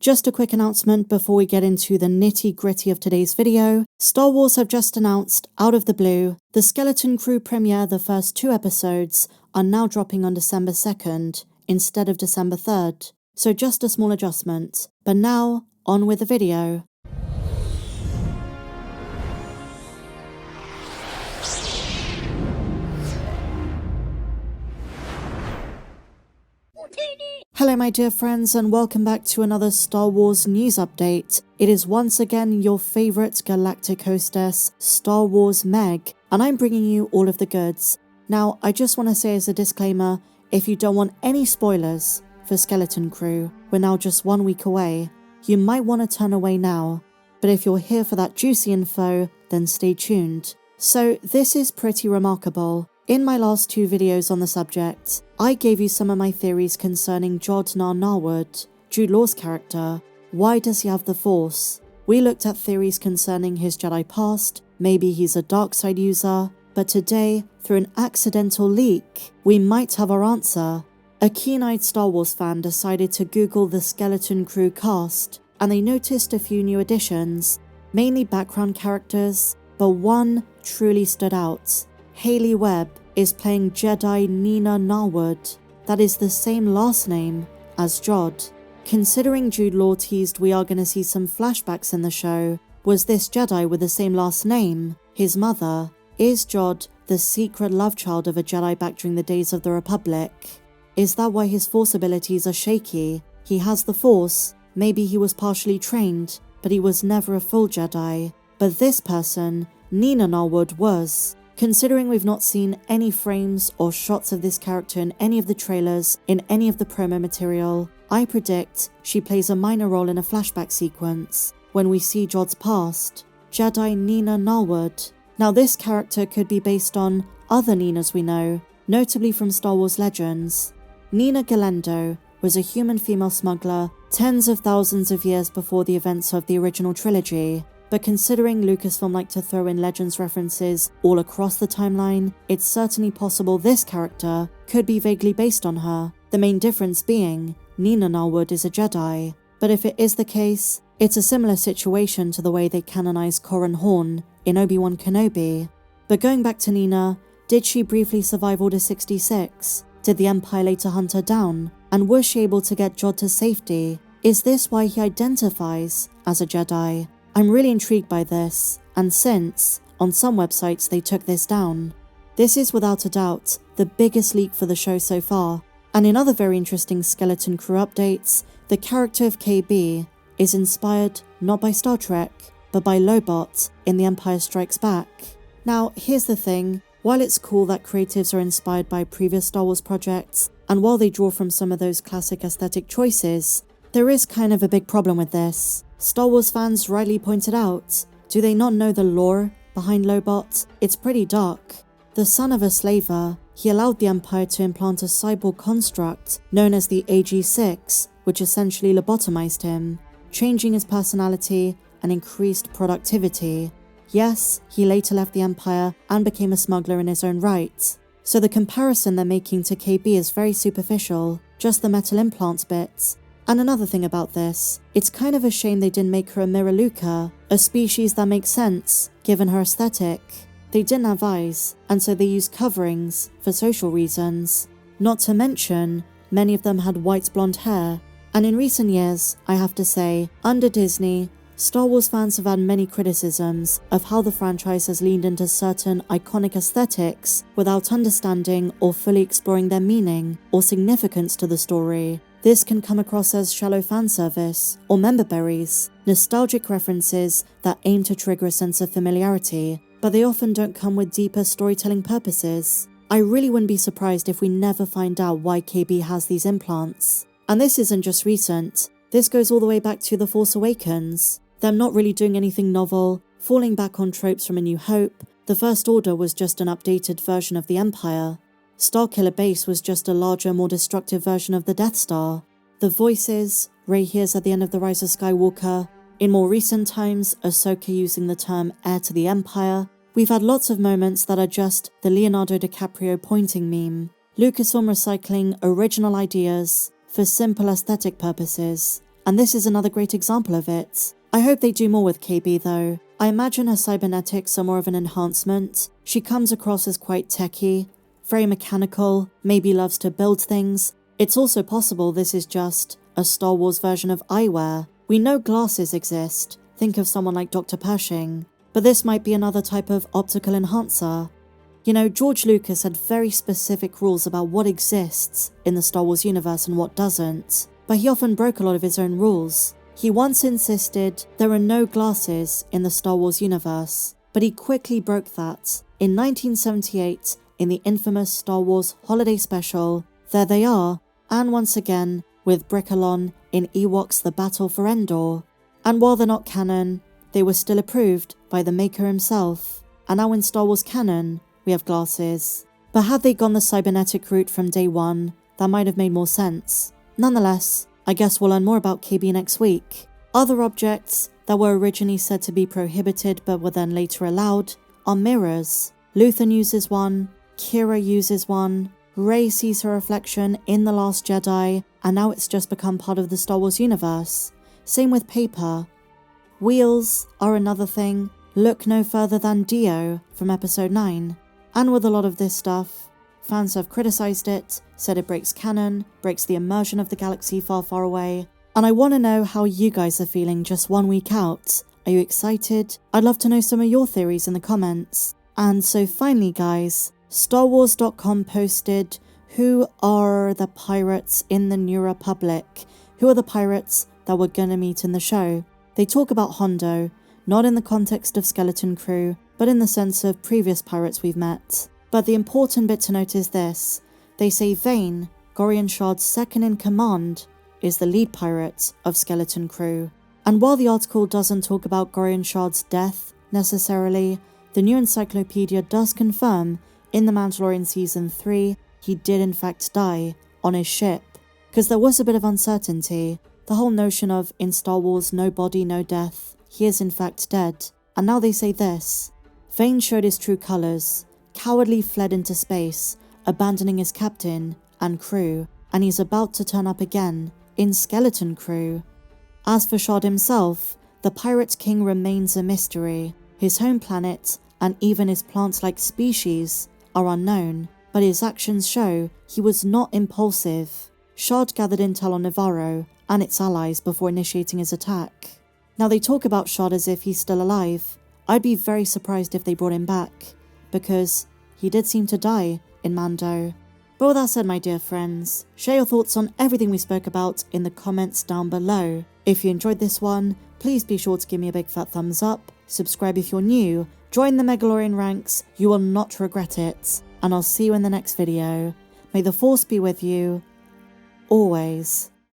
Just a quick announcement before we get into the nitty-gritty of today's video. Star Wars have just announced, out of the blue, the Skeleton Crew premiere. The first 2 episodes are now dropping on December 2nd instead of December 3rd. So just a small adjustment. But now, on with the video. Hello my dear friends, and welcome back to another Star Wars news update. It is once again your favourite galactic hostess, Star Wars Meg, and I'm bringing you all of the goods. Now, I just want to say as a disclaimer, if you don't want any spoilers for Skeleton Crew, we're now just 1 week away. You might want to turn away now, but if you're here for that juicy info, then stay tuned. So this is pretty remarkable. In my last 2 videos on the subject, I gave you some of my theories concerning Jod Na Nawood, Jude Law's character. Why does he have the Force? We looked at theories concerning his Jedi past, maybe he's a dark side user, but today, through an accidental leak, we might have our answer. A keen-eyed Star Wars fan decided to Google the Skeleton Crew cast, and they noticed a few new additions, mainly background characters, but one truly stood out. Hayley Webb is playing Jedi Jod Na Nawood. That is the same last name as Jod. Considering Jude Law teased we are going to see some flashbacks in the show, was this Jedi with the same last name his mother? Is Jod the secret love child of a Jedi back during the days of the Republic? Is that why his Force abilities are shaky? He has the Force, maybe he was partially trained, but he was never a full Jedi. But this person, Jod Na Nawood, was. Considering we've not seen any frames or shots of this character in any of the trailers, in any of the promo material, I predict she plays a minor role in a flashback sequence when we see Jod's past, Jedi Jod Na Nawood. Now this character could be based on other Ninas we know, notably from Star Wars Legends. Nina Galendo was a human female smuggler tens of thousands of years before the events of the original trilogy. But considering Lucasfilm like to throw in Legends references all across the timeline, it's certainly possible this character could be vaguely based on her, the main difference being Jod Na Nawood is a Jedi. But if it is the case, it's a similar situation to the way they canonized Corran Horn in Obi-Wan Kenobi. But going back to Nina, did she briefly survive Order 66? Did the Empire later hunt her down? And was she able to get Jod to safety? Is this why he identifies as a Jedi? I'm really intrigued by this, and since, on some websites they took this down. This is without a doubt the biggest leak for the show so far, and in other very interesting Skeleton Crew updates, the character of KB is inspired not by Star Trek, but by Lobot in The Empire Strikes Back. Now, here's the thing, while it's cool that creatives are inspired by previous Star Wars projects, and while they draw from some of those classic aesthetic choices, there is kind of a big problem with this. Star Wars fans rightly pointed out, do they not know the lore behind Lobot? It's pretty dark. The son of a slaver, he allowed the Empire to implant a cyborg construct known as the AG-6, which essentially lobotomized him, changing his personality and increased productivity. Yes, he later left the Empire and became a smuggler in his own right. So the comparison they're making to KB is very superficial, just the metal implants bit. And another thing about this, it's kind of a shame they didn't make her a Miraluka, a species that makes sense, given her aesthetic. They didn't have eyes, and so they used coverings for social reasons. Not to mention, many of them had white blonde hair. And in recent years, I have to say, under Disney, Star Wars fans have had many criticisms of how the franchise has leaned into certain iconic aesthetics without understanding or fully exploring their meaning or significance to the story. This can come across as shallow fan service or member berries, nostalgic references that aim to trigger a sense of familiarity, but they often don't come with deeper storytelling purposes. I really wouldn't be surprised if we never find out why KB has these implants. And this isn't just recent, this goes all the way back to The Force Awakens. Them not really doing anything novel, falling back on tropes from A New Hope, The First Order was just an updated version of the Empire. Starkiller Base was just a larger, more destructive version of the Death Star. The voices Rey hears at the end of The Rise of Skywalker. In more recent times, Ahsoka using the term heir to the Empire. We've had lots of moments that are just the Leonardo DiCaprio pointing meme. Lucasfilm recycling original ideas for simple aesthetic purposes. and this is another great example of it. I hope they do more with KB though. I imagine her cybernetics are more of an enhancement. She comes across as quite techy, very mechanical, maybe loves to build things. It's also possible this is just a Star Wars version of eyewear. We know glasses exist, think of someone like Dr. Pershing, but this might be another type of optical enhancer. You know, George Lucas had very specific rules about what exists in the Star Wars universe and what doesn't, but he often broke a lot of his own rules. He once insisted there are no glasses in the Star Wars universe, but he quickly broke that. In 1978, in the infamous Star Wars holiday special, there they are, and once again, with Brickalon in Ewoks The Battle for Endor. And while they're not canon, they were still approved by the maker himself. And now in Star Wars canon, we have glasses. But had they gone the cybernetic route from day one, that might have made more sense. Nonetheless, I guess we'll learn more about KB next week. Other objects that were originally said to be prohibited but were then later allowed are mirrors. Luthen uses one, Kira uses one, Rey sees her reflection in The Last Jedi, and now it's just become part of the Star Wars universe. Same with paper. Wheels are another thing. Look no further than Dio from episode 9. And with a lot of this stuff, fans have criticized it, said it breaks canon, breaks the immersion of the galaxy far, far away. And I want to know how you guys are feeling just 1 week out. Are you excited? I'd love to know some of your theories in the comments. And so finally guys, StarWars.com posted, who are the pirates in the New Republic? Who are the pirates that we're gonna meet in the show? They talk about Hondo, not in the context of Skeleton Crew, but in the sense of previous pirates we've met. But the important bit to note is this. They say Vane, Gorian Shard's second in command, is the lead pirate of Skeleton Crew. And while the article doesn't talk about Gorian Shard's death, necessarily, the new encyclopedia does confirm in The Mandalorian Season 3, he did in fact die on his ship. Because there was a bit of uncertainty. The whole notion of, in Star Wars, no body, no death. He is in fact dead. And now they say this. Vane showed his true colours, cowardly fled into space, abandoning his captain and crew, and he's about to turn up again in Skeleton Crew. As for Shard himself, the Pirate King remains a mystery. His home planet, and even his plant-like species, are unknown, but his actions show he was not impulsive. Shard gathered intel on Navarro and its allies before initiating his attack. Now they talk about Shard as if he's still alive. I'd be very surprised if they brought him back, because he did seem to die in Mando. But with that said, my dear friends, share your thoughts on everything we spoke about in the comments down below. If you enjoyed this one, please be sure to give me a big fat thumbs up, subscribe if you're new, join the Mandalorian ranks, you will not regret it, and I'll see you in the next video. May the Force be with you, always.